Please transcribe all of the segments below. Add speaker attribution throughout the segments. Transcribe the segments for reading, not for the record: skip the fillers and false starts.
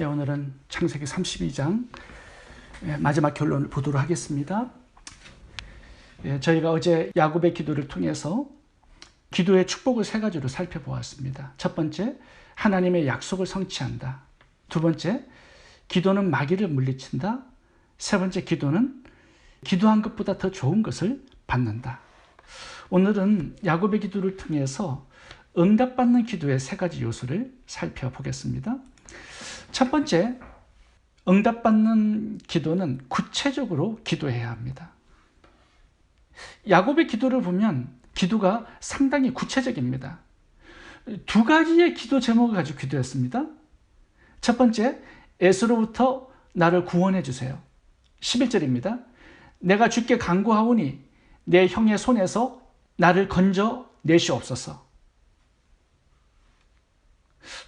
Speaker 1: 오늘은 창세기 32장 마지막 결론을 보도록 하겠습니다. 저희가 어제 야곱의 기도를 통해서 기도의 축복을 세 가지로 살펴보았습니다. 첫 번째, 하나님의 약속을 성취한다. 두 번째, 기도는 마귀를 물리친다. 세 번째, 기도는 기도한 것보다 더 좋은 것을 받는다. 오늘은 야곱의 기도를 통해서 응답받는 기도의 세 가지 요소를 살펴보겠습니다. 첫 번째, 응답받는 기도는 구체적으로 기도해야 합니다. 야곱의 기도를 보면 기도가 상당히 구체적입니다. 두 가지의 기도 제목을 가지고 기도했습니다. 첫 번째, 에서로부터 나를 구원해 주세요. 11절입니다. 내가 주께 간구하오니 내 형의 손에서 나를 건져 내시옵소서.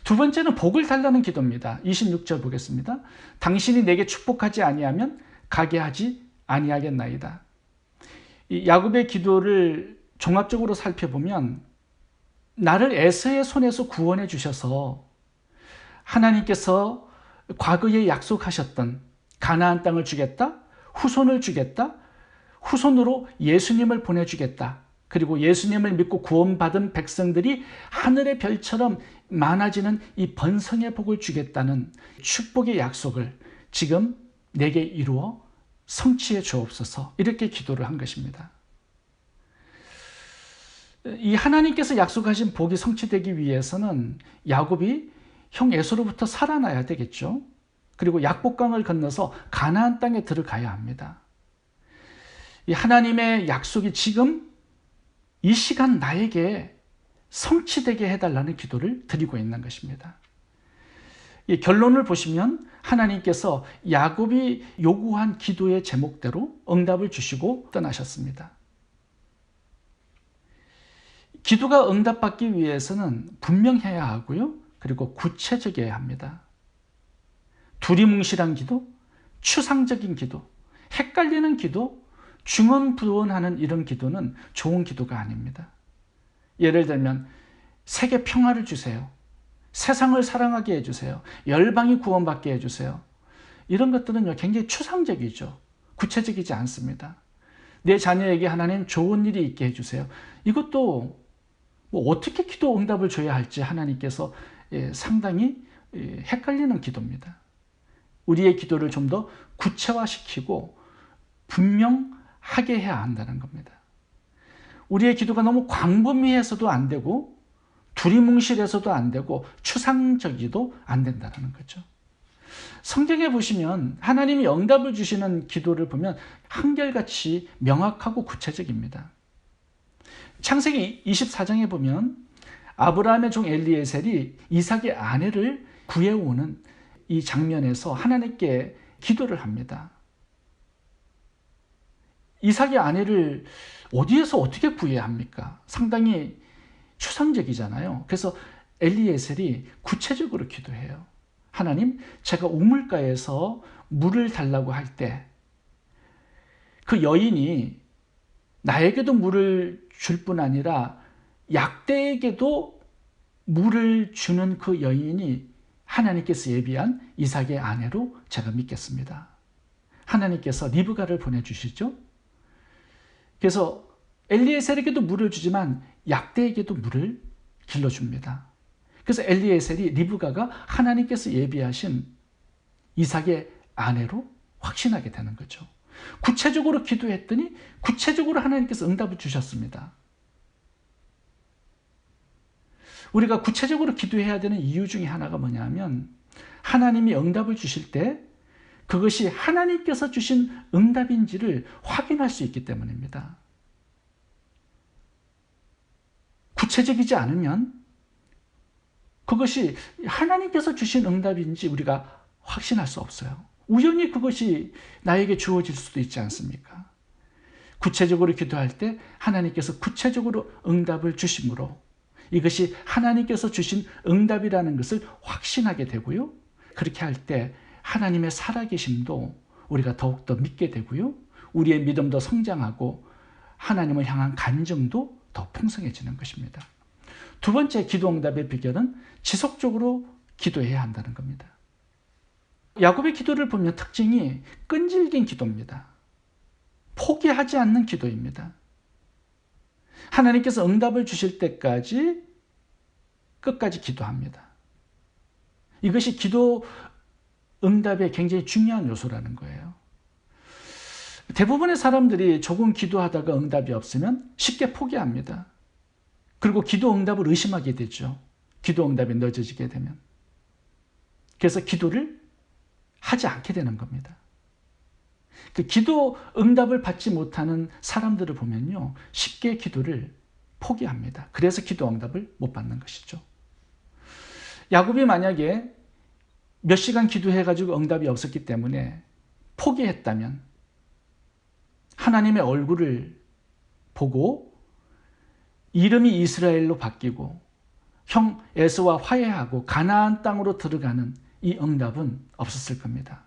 Speaker 1: 두 번째는 복을 달라는 기도입니다. 26절 보겠습니다. 당신이 내게 축복하지 아니하면 가게 하지 아니하겠나이다. 이 야곱의 기도를 종합적으로 살펴보면 나를 에서의 손에서 구원해 주셔서 하나님께서 과거에 약속하셨던 가나안 땅을 주겠다, 후손을 주겠다, 후손으로 예수님을 보내주겠다, 그리고 예수님을 믿고 구원받은 백성들이 하늘의 별처럼 많아지는 이 번성의 복을 주겠다는 축복의 약속을 지금 내게 이루어 성취해 주옵소서, 이렇게 기도를 한 것입니다. 이 하나님께서 약속하신 복이 성취되기 위해서는 야곱이 형 에서로부터 살아나야 되겠죠. 그리고 약복강을 건너서 가나안 땅에 들어가야 합니다. 이 하나님의 약속이 지금 이 시간 나에게 성취되게 해달라는 기도를 드리고 있는 것입니다. 이 결론을 보시면 하나님께서 야곱이 요구한 기도의 제목대로 응답을 주시고 떠나셨습니다. 기도가 응답받기 위해서는 분명해야 하고요. 그리고 구체적이어야 합니다. 두리뭉실한 기도, 추상적인 기도, 헷갈리는 기도, 중언부언하는 이런 기도는 좋은 기도가 아닙니다. 예를 들면 세계 평화를 주세요. 세상을 사랑하게 해주세요. 열방이 구원받게 해주세요. 이런 것들은 굉장히 추상적이죠. 구체적이지 않습니다. 내 자녀에게 하나님 좋은 일이 있게 해주세요. 이것도 어떻게 기도 응답을 줘야 할지 하나님께서 상당히 헷갈리는 기도입니다. 우리의 기도를 좀 더 구체화시키고 분명하게 해야 한다는 겁니다. 우리의 기도가 너무 광범위해서도 안 되고 두리뭉실해서도 안 되고 추상적이도 안 된다는 거죠. 성경에 보시면 하나님이 응답을 주시는 기도를 보면 한결같이 명확하고 구체적입니다. 창세기 24장에 보면 아브라함의 종 엘리에셀이 이삭의 아내를 구해오는 이 장면에서 하나님께 기도를 합니다. 이삭의 아내를 어디에서 어떻게 구해야 합니까? 상당히 추상적이잖아요. 그래서 엘리에셀이 구체적으로 기도해요. 하나님, 제가 우물가에서 물을 달라고 할 때 그 여인이 나에게도 물을 줄 뿐 아니라 약대에게도 물을 주는 그 여인이 하나님께서 예비한 이삭의 아내로 제가 믿겠습니다. 하나님께서 리브가를 보내주시죠. 그래서 엘리에셀에게도 물을 주지만 약대에게도 물을 길러줍니다. 그래서 엘리에셀이 리브가가 하나님께서 예비하신 이삭의 아내로 확신하게 되는 거죠. 구체적으로 기도했더니 구체적으로 하나님께서 응답을 주셨습니다. 우리가 구체적으로 기도해야 되는 이유 중에 하나가 뭐냐면 하나님이 응답을 주실 때 그것이 하나님께서 주신 응답인지를 확인할 수 있기 때문입니다. 구체적이지 않으면 그것이 하나님께서 주신 응답인지 우리가 확신할 수 없어요. 우연히 그것이 나에게 주어질 수도 있지 않습니까? 구체적으로 기도할 때 하나님께서 구체적으로 응답을 주심으로 이것이 하나님께서 주신 응답이라는 것을 확신하게 되고요. 그렇게 할 때 하나님의 살아계심도 우리가 더욱더 믿게 되고요. 우리의 믿음도 성장하고 하나님을 향한 간증도 더 풍성해지는 것입니다. 두 번째 기도 응답의 비결은 지속적으로 기도해야 한다는 겁니다. 야곱의 기도를 보면 특징이 끈질긴 기도입니다. 포기하지 않는 기도입니다. 하나님께서 응답을 주실 때까지 끝까지 기도합니다. 이것이 기도 응답의 굉장히 중요한 요소라는 거예요. 대부분의 사람들이 조금 기도하다가 응답이 없으면 쉽게 포기합니다. 그리고 기도 응답을 의심하게 되죠. 기도 응답이 늦어지게 되면. 그래서 기도를 하지 않게 되는 겁니다. 그 기도 응답을 받지 못하는 사람들을 보면요, 쉽게 기도를 포기합니다. 그래서 기도 응답을 못 받는 것이죠. 야곱이 만약에 몇 시간 기도해가지고 응답이 없었기 때문에 포기했다면 하나님의 얼굴을 보고 이름이 이스라엘로 바뀌고 형 에서와 화해하고 가나안 땅으로 들어가는 이 응답은 없었을 겁니다.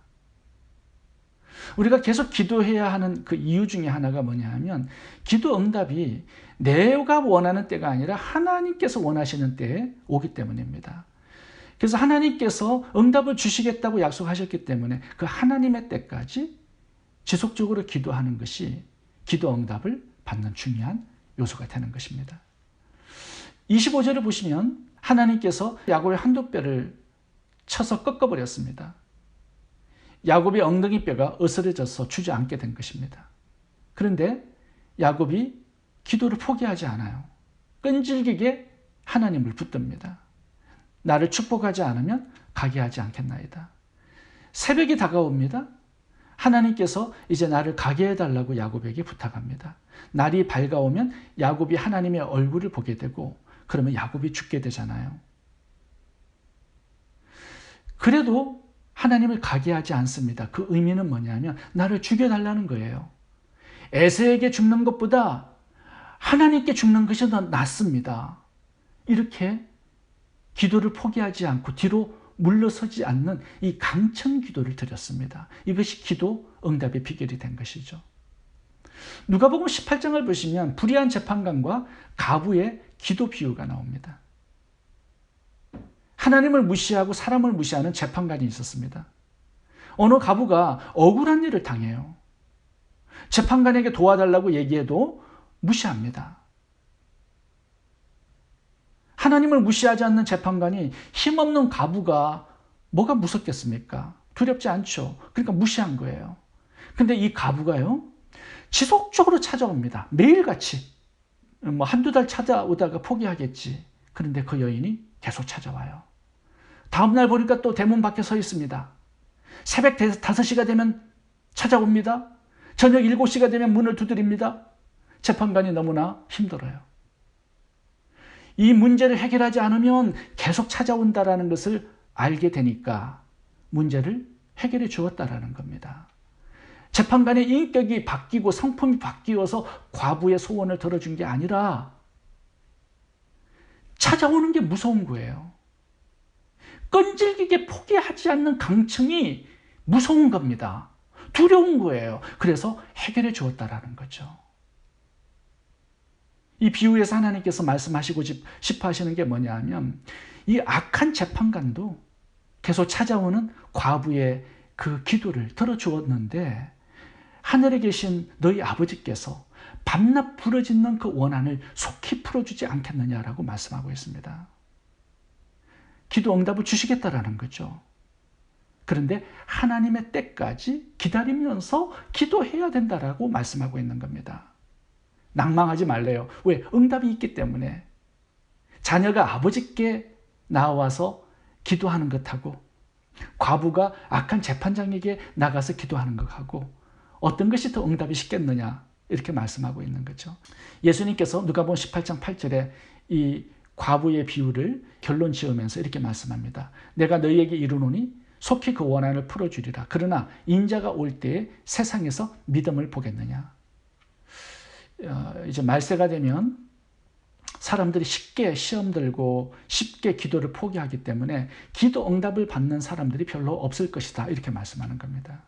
Speaker 1: 우리가 계속 기도해야 하는 그 이유 중에 하나가 뭐냐 하면 기도 응답이 내가 원하는 때가 아니라 하나님께서 원하시는 때에 오기 때문입니다. 그래서 하나님께서 응답을 주시겠다고 약속하셨기 때문에 그 하나님의 때까지 지속적으로 기도하는 것이 기도 응답을 받는 중요한 요소가 되는 것입니다. 25절을 보시면 하나님께서 야곱의 한두 뼈를 쳐서 꺾어버렸습니다. 야곱의 엉덩이 뼈가 으스러져서 주저앉게 된 것입니다. 그런데 야곱이 기도를 포기하지 않아요. 끈질기게 하나님을 붙듭니다. 나를 축복하지 않으면 가게 하지 않겠나이다. 새벽이 다가옵니다. 하나님께서 이제 나를 가게 해달라고 야곱에게 부탁합니다. 날이 밝아오면 야곱이 하나님의 얼굴을 보게 되고 그러면 야곱이 죽게 되잖아요. 그래도 하나님을 가게 하지 않습니다. 그 의미는 뭐냐면 나를 죽여달라는 거예요. 에서에게 죽는 것보다 하나님께 죽는 것이 더 낫습니다. 이렇게 기도를 포기하지 않고 뒤로 물러서지 않는 이 강청 기도를 드렸습니다. 이것이 기도 응답의 비결이 된 것이죠. 누가복음 18장을 보시면 불의한 재판관과 가부의 기도 비유가 나옵니다. 하나님을 무시하고 사람을 무시하는 재판관이 있었습니다. 어느 가부가 억울한 일을 당해요. 재판관에게 도와달라고 얘기해도 무시합니다. 하나님을 무시하지 않는 재판관이 힘없는 가부가 뭐가 무섭겠습니까? 두렵지 않죠. 그러니까 무시한 거예요. 근데 이 가부가요, 지속적으로 찾아옵니다. 매일같이. 한두 달 찾아오다가 포기하겠지. 그런데 그 여인이 계속 찾아와요. 다음날 보니까 또 대문 밖에 서 있습니다. 새벽 5시가 되면 찾아옵니다. 저녁 7시가 되면 문을 두드립니다. 재판관이 너무나 힘들어요. 이 문제를 해결하지 않으면 계속 찾아온다는 것을 알게 되니까 문제를 해결해 주었다라는 겁니다. 재판관의 인격이 바뀌고 성품이 바뀌어서 과부의 소원을 들어준 게 아니라 찾아오는 게 무서운 거예요. 끈질기게 포기하지 않는 강청이 무서운 겁니다. 두려운 거예요. 그래서 해결해 주었다라는 거죠. 이 비유에서 하나님께서 말씀하시고 싶어 하시는 게 뭐냐 하면 이 악한 재판관도 계속 찾아오는 과부의 그 기도를 들어주었는데 하늘에 계신 너희 아버지께서 밤낮 부러지는 그 원한을 속히 풀어주지 않겠느냐라고 말씀하고 있습니다. 기도 응답을 주시겠다라는 거죠. 그런데 하나님의 때까지 기다리면서 기도해야 된다라고 말씀하고 있는 겁니다. 낭망하지 말래요. 왜? 응답이 있기 때문에. 자녀가 아버지께 나와서 기도하는 것하고 과부가 악한 재판장에게 나가서 기도하는 것하고 어떤 것이 더 응답이 쉽겠느냐 이렇게 말씀하고 있는 거죠. 예수님께서 누가복음 18장 8절에 이 과부의 비유를 결론 지으면서 이렇게 말씀합니다. 내가 너희에게 이르노니 속히 그 원한을 풀어주리라. 그러나 인자가 올 때에 세상에서 믿음을 보겠느냐. 이제 말세가 되면 사람들이 쉽게 시험 들고 쉽게 기도를 포기하기 때문에 기도 응답을 받는 사람들이 별로 없을 것이다. 이렇게 말씀하는 겁니다.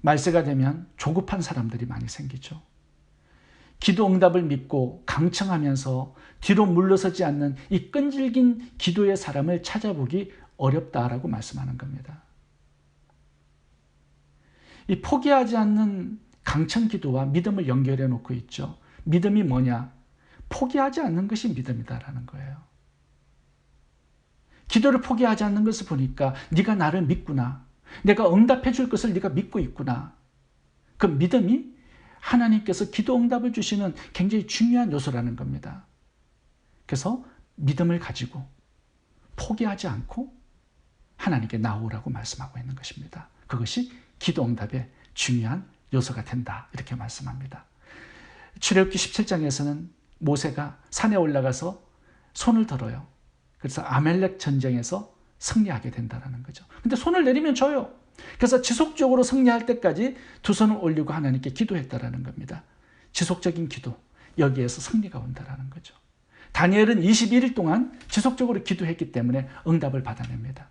Speaker 1: 말세가 되면 조급한 사람들이 많이 생기죠. 기도 응답을 믿고 강청하면서 뒤로 물러서지 않는 이 끈질긴 기도의 사람을 찾아보기 어렵다라고 말씀하는 겁니다. 이 포기하지 않는 강청 기도와 믿음을 연결해 놓고 있죠. 믿음이 뭐냐? 포기하지 않는 것이 믿음이다라는 거예요. 기도를 포기하지 않는 것을 보니까 네가 나를 믿구나. 내가 응답해 줄 것을 네가 믿고 있구나. 그 믿음이 하나님께서 기도 응답을 주시는 굉장히 중요한 요소라는 겁니다. 그래서 믿음을 가지고 포기하지 않고 하나님께 나오라고 말씀하고 있는 것입니다. 그것이 기도 응답의 중요한 요소가 된다. 이렇게 말씀합니다. 출애굽기 17장에서는 모세가 산에 올라가서 손을 들어요. 그래서 아멜렉 전쟁에서 승리하게 된다는 거죠. 근데 손을 내리면 져요. 그래서 지속적으로 승리할 때까지 두 손을 올리고 하나님께 기도했다라는 겁니다. 지속적인 기도, 여기에서 승리가 온다라는 거죠. 다니엘은 21일 동안 지속적으로 기도했기 때문에 응답을 받아냅니다.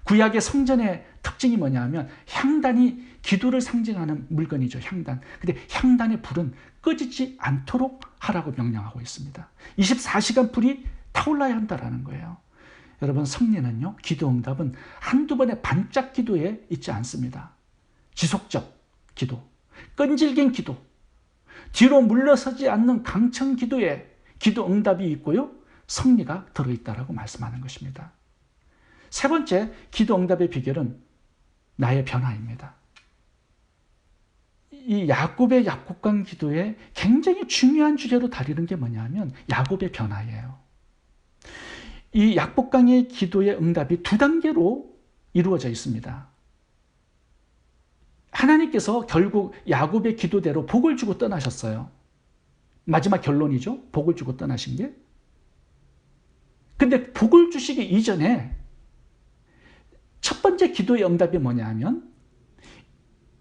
Speaker 1: 구약의 성전의 특징이 뭐냐 하면 향단이 기도를 상징하는 물건이죠. 향단. 근데 향단의 불은 꺼지지 않도록 하라고 명령하고 있습니다. 24시간 불이 타올라야 한다라는 거예요. 여러분, 승리는요, 기도 응답은 한두 번의 반짝 기도에 있지 않습니다. 지속적 기도, 끈질긴 기도, 뒤로 물러서지 않는 강청 기도에 기도 응답이 있고요, 승리가 들어있다라고 말씀하는 것입니다. 세 번째, 기도 응답의 비결은 나의 변화입니다. 이 야곱의 약국강 기도에 굉장히 중요한 주제로 다루는 게 뭐냐면 야곱의 변화예요. 이 약복강의 기도의 응답이 두 단계로 이루어져 있습니다. 하나님께서 결국 야곱의 기도대로 복을 주고 떠나셨어요. 마지막 결론이죠. 복을 주고 떠나신 게. 근데 복을 주시기 이전에 첫 번째 기도의 응답이 뭐냐 하면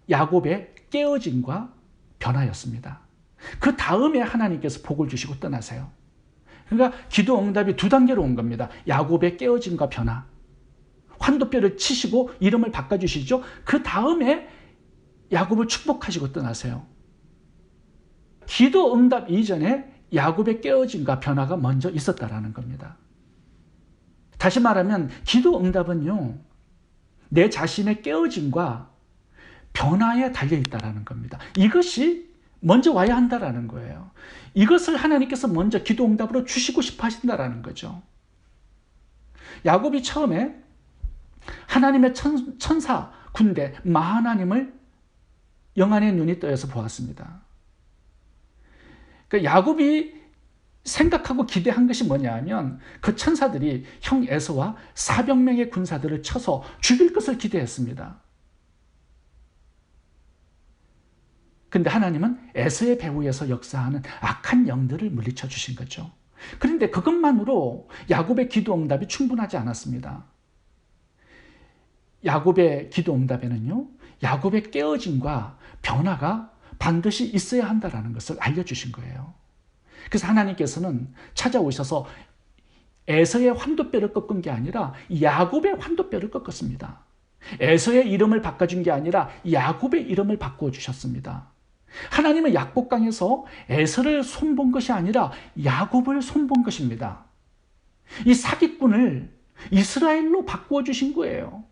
Speaker 1: 야곱의 깨어짐과 변화였습니다. 그 다음에 하나님께서 복을 주시고 떠나세요. 그러니까 기도 응답이 두 단계로 온 겁니다. 야곱의 깨어짐과 변화. 환도뼈를 치시고 이름을 바꿔주시죠. 그 다음에 야곱을 축복하시고 떠나세요. 기도 응답 이전에 야곱의 깨어짐과 변화가 먼저 있었다라는 겁니다. 다시 말하면 기도 응답은요, 내 자신의 깨어짐과 변화에 달려있다라는 겁니다. 이것이 먼저 와야 한다라는 거예요. 이것을 하나님께서 먼저 기도 응답으로 주시고 싶어 하신다라는 거죠. 야곱이 처음에 하나님의 천사 군대 마하나님을 영안의 눈이 떠여서 보았습니다. 그러니까 야곱이 생각하고 기대한 것이 뭐냐 하면 그 천사들이 형 에서와 400명의 군사들을 쳐서 죽일 것을 기대했습니다. 근데 하나님은 에서의 배후에서 역사하는 악한 영들을 물리쳐 주신 거죠. 그런데 그것만으로 야곱의 기도 응답이 충분하지 않았습니다. 야곱의 기도 응답에는요, 야곱의 깨어짐과 변화가 반드시 있어야 한다는 것을 알려주신 거예요. 그래서 하나님께서는 찾아오셔서 에서의 환도뼈를 꺾은 게 아니라 야곱의 환도뼈를 꺾었습니다. 에서의 이름을 바꿔준 게 아니라 야곱의 이름을 바꾸어 주셨습니다. 하나님은 약복강에서 에서를 손본 것이 아니라 야곱을 손본 것입니다. 이 사기꾼을 이스라엘로 바꾸어 주신 거예요.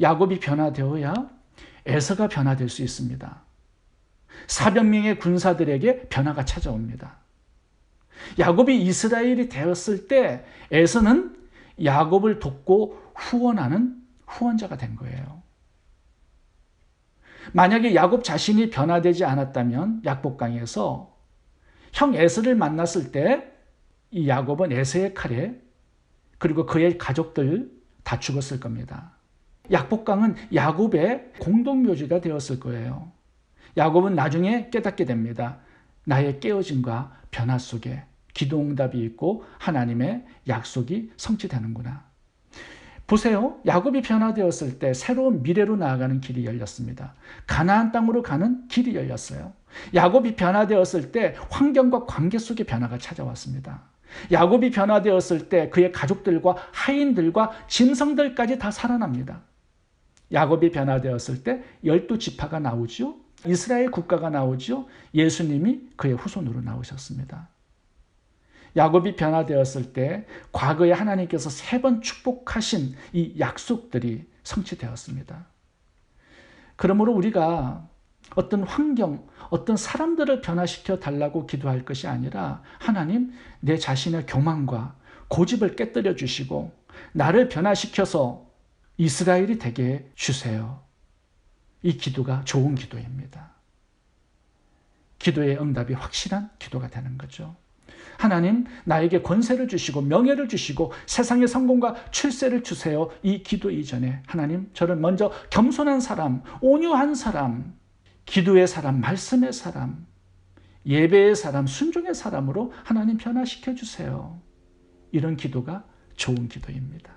Speaker 1: 야곱이 변화되어야 에서가 변화될 수 있습니다. 400명의 군사들에게 변화가 찾아옵니다. 야곱이 이스라엘이 되었을 때 에서는 야곱을 돕고 후원하는 후원자가 된 거예요. 만약에 야곱 자신이 변화되지 않았다면 약복강에서 형 에서를 만났을 때 이 야곱은 에서의 칼에 그리고 그의 가족들 다 죽었을 겁니다. 약복강은 야곱의 공동묘지가 되었을 거예요. 야곱은 나중에 깨닫게 됩니다. 나의 깨어짐과 변화 속에 기도응답이 있고 하나님의 약속이 성취되는구나. 보세요. 야곱이 변화되었을 때 새로운 미래로 나아가는 길이 열렸습니다. 가나안 땅으로 가는 길이 열렸어요. 야곱이 변화되었을 때 환경과 관계 속에 변화가 찾아왔습니다. 야곱이 변화되었을 때 그의 가족들과 하인들과 짐승들까지 다 살아납니다. 야곱이 변화되었을 때 12지파가 나오죠. 이스라엘 국가가 나오죠. 예수님이 그의 후손으로 나오셨습니다. 야곱이 변화되었을 때 과거에 하나님께서 3번 축복하신 이 약속들이 성취되었습니다. 그러므로 우리가 어떤 환경, 어떤 사람들을 변화시켜 달라고 기도할 것이 아니라 하나님, 내 자신의 교만과 고집을 깨뜨려 주시고 나를 변화시켜서 이스라엘이 되게 주세요. 이 기도가 좋은 기도입니다. 기도의 응답이 확실한 기도가 되는 거죠. 하나님, 나에게 권세를 주시고 명예를 주시고 세상의 성공과 출세를 주세요. 이 기도 이전에 하나님, 저를 먼저 겸손한 사람, 온유한 사람, 기도의 사람, 말씀의 사람, 예배의 사람, 순종의 사람으로 하나님 변화시켜 주세요. 이런 기도가 좋은 기도입니다.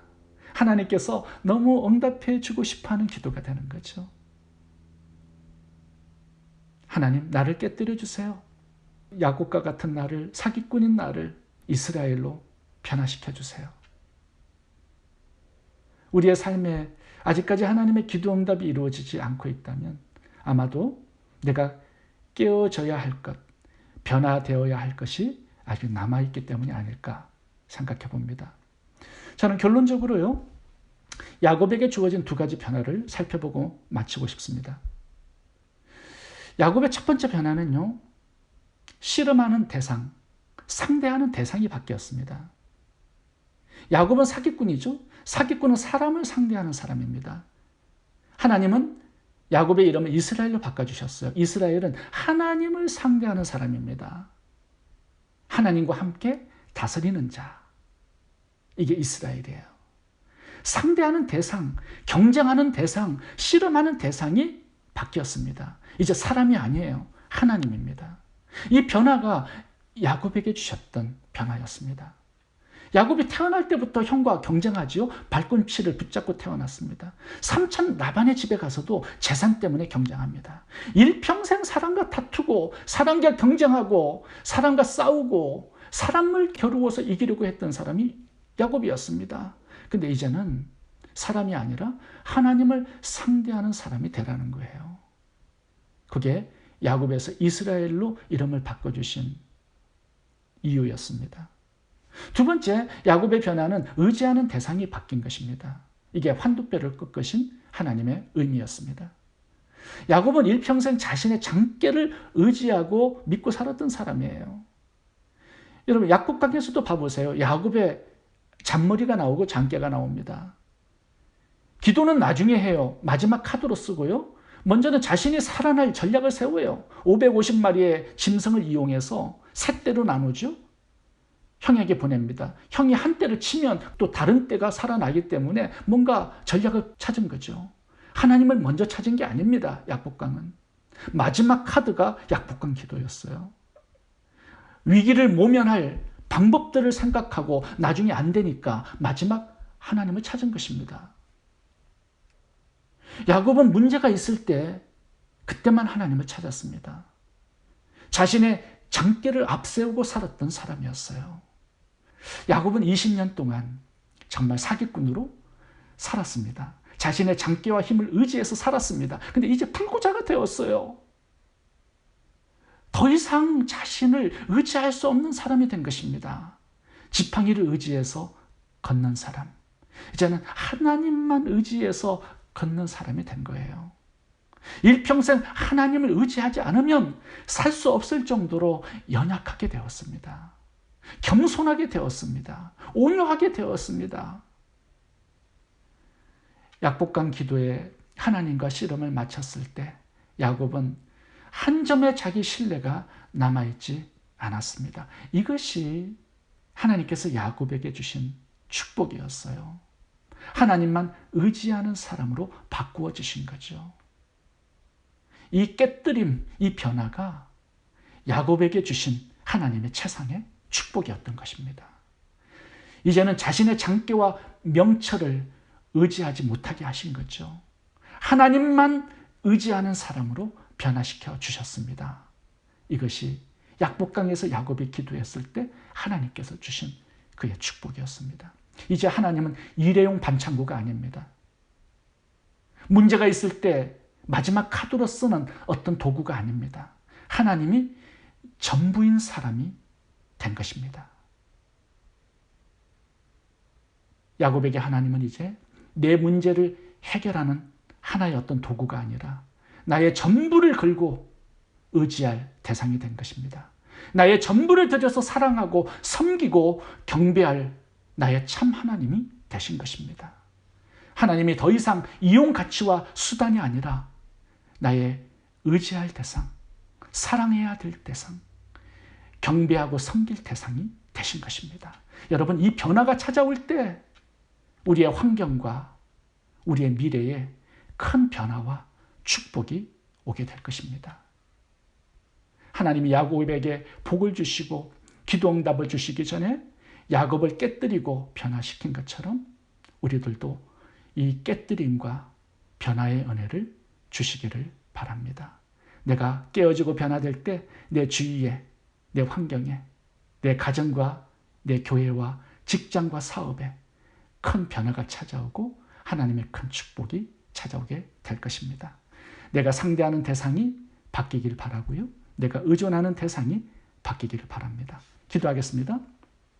Speaker 1: 하나님께서 너무 응답해 주고 싶어하는 기도가 되는 거죠. 하나님, 나를 깨뜨려 주세요. 야곱과 같은 나를, 사기꾼인 나를 이스라엘로 변화시켜 주세요. 우리의 삶에 아직까지 하나님의 기도 응답이 이루어지지 않고 있다면 아마도 내가 깨어져야 할 것, 변화되어야 할 것이 아직 남아있기 때문이 아닐까 생각해 봅니다. 저는 결론적으로요, 야곱에게 주어진 2가지 변화를 살펴보고 마치고 싶습니다. 야곱의 첫 번째 변화는요, 씨름하는 대상, 상대하는 대상이 바뀌었습니다. 야곱은 사기꾼이죠. 사기꾼은 사람을 상대하는 사람입니다. 하나님은 야곱의 이름을 이스라엘로 바꿔주셨어요. 이스라엘은 하나님을 상대하는 사람입니다. 하나님과 함께 다스리는 자. 이게 이스라엘이에요. 상대하는 대상, 경쟁하는 대상, 씨름하는 대상이 바뀌었습니다. 이제 사람이 아니에요. 하나님입니다. 이 변화가 야곱에게 주셨던 변화였습니다. 야곱이 태어날 때부터 형과 경쟁하지요. 발꿈치를 붙잡고 태어났습니다. 삼촌 라반의 집에 가서도 재산 때문에 경쟁합니다. 일평생 사람과 다투고 사람과 경쟁하고 사람과 싸우고 사람을 겨루어서 이기려고 했던 사람이 야곱이었습니다. 근데 이제는 사람이 아니라 하나님을 상대하는 사람이 되라는 거예요. 그게 야곱에서 이스라엘로 이름을 바꿔주신 이유였습니다. 2번째, 야곱의 변화는 의지하는 대상이 바뀐 것입니다. 이게 환두뼈를 꺾으신 하나님의 의미였습니다. 야곱은 일평생 자신의 장께를 의지하고 믿고 살았던 사람이에요. 여러분, 야곱강에서도 봐보세요. 야곱의 잔머리가 나오고 장깨가 나옵니다. 기도는 나중에 해요. 마지막 카드로 쓰고요. 먼저는 자신이 살아날 전략을 세워요. 550마리의 짐승을 이용해서 3떼로 나누죠. 형에게 보냅니다. 형이 한 떼를 치면 또 다른 떼가 살아나기 때문에 뭔가 전략을 찾은 거죠. 하나님을 먼저 찾은 게 아닙니다. 약복강은. 마지막 카드가 약복강 기도였어요. 위기를 모면할 방법들을 생각하고 나중에 안 되니까 마지막 하나님을 찾은 것입니다. 야곱은 문제가 있을 때 그때만 하나님을 찾았습니다. 자신의 장깨를 앞세우고 살았던 사람이었어요. 야곱은 20년 동안 정말 사기꾼으로 살았습니다. 자신의 장깨와 힘을 의지해서 살았습니다. 근데 이제 불구자가 되었어요. 더 이상 자신을 의지할 수 없는 사람이 된 것입니다. 지팡이를 의지해서 걷는 사람. 이제는 하나님만 의지해서 걷는 사람이 된 거예요. 일평생 하나님을 의지하지 않으면 살 수 없을 정도로 연약하게 되었습니다. 겸손하게 되었습니다. 온유하게 되었습니다. 약복강 기도에 하나님과 씨름을 마쳤을 때 야곱은 한 점의 자기 신뢰가 남아있지 않았습니다. 이것이 하나님께서 야곱에게 주신 축복이었어요. 하나님만 의지하는 사람으로 바꾸어 주신 거죠. 이 깨뜨림, 이 변화가 야곱에게 주신 하나님의 최상의 축복이었던 것입니다. 이제는 자신의 장깨와 명철을 의지하지 못하게 하신 거죠. 하나님만 의지하는 사람으로 변화시켜 주셨습니다. 이것이 약복강에서 야곱이 기도했을 때 하나님께서 주신 그의 축복이었습니다. 이제 하나님은 일회용 반창고가 아닙니다. 문제가 있을 때 마지막 카드로 쓰는 어떤 도구가 아닙니다. 하나님이 전부인 사람이 된 것입니다. 야곱에게 하나님은 이제 내 문제를 해결하는 하나의 어떤 도구가 아니라 나의 전부를 걸고 의지할 대상이 된 것입니다. 나의 전부를 들여서 사랑하고 섬기고 경배할 나의 참 하나님이 되신 것입니다. 하나님이 더 이상 이용 가치와 수단이 아니라 나의 의지할 대상, 사랑해야 될 대상, 경배하고 섬길 대상이 되신 것입니다. 여러분, 이 변화가 찾아올 때 우리의 환경과 우리의 미래에 큰 변화와 축복이 오게 될 것입니다. 하나님이 야곱에게 복을 주시고 기도응답을 주시기 전에 야곱을 깨뜨리고 변화시킨 것처럼 우리들도 이 깨뜨림과 변화의 은혜를 주시기를 바랍니다. 내가 깨어지고 변화될 때 내 주위에, 내 환경에, 내 가정과 내 교회와 직장과 사업에 큰 변화가 찾아오고 하나님의 큰 축복이 찾아오게 될 것입니다. 내가 상대하는 대상이 바뀌길 바라고요. 내가 의존하는 대상이 바뀌기를 바랍니다. 기도하겠습니다.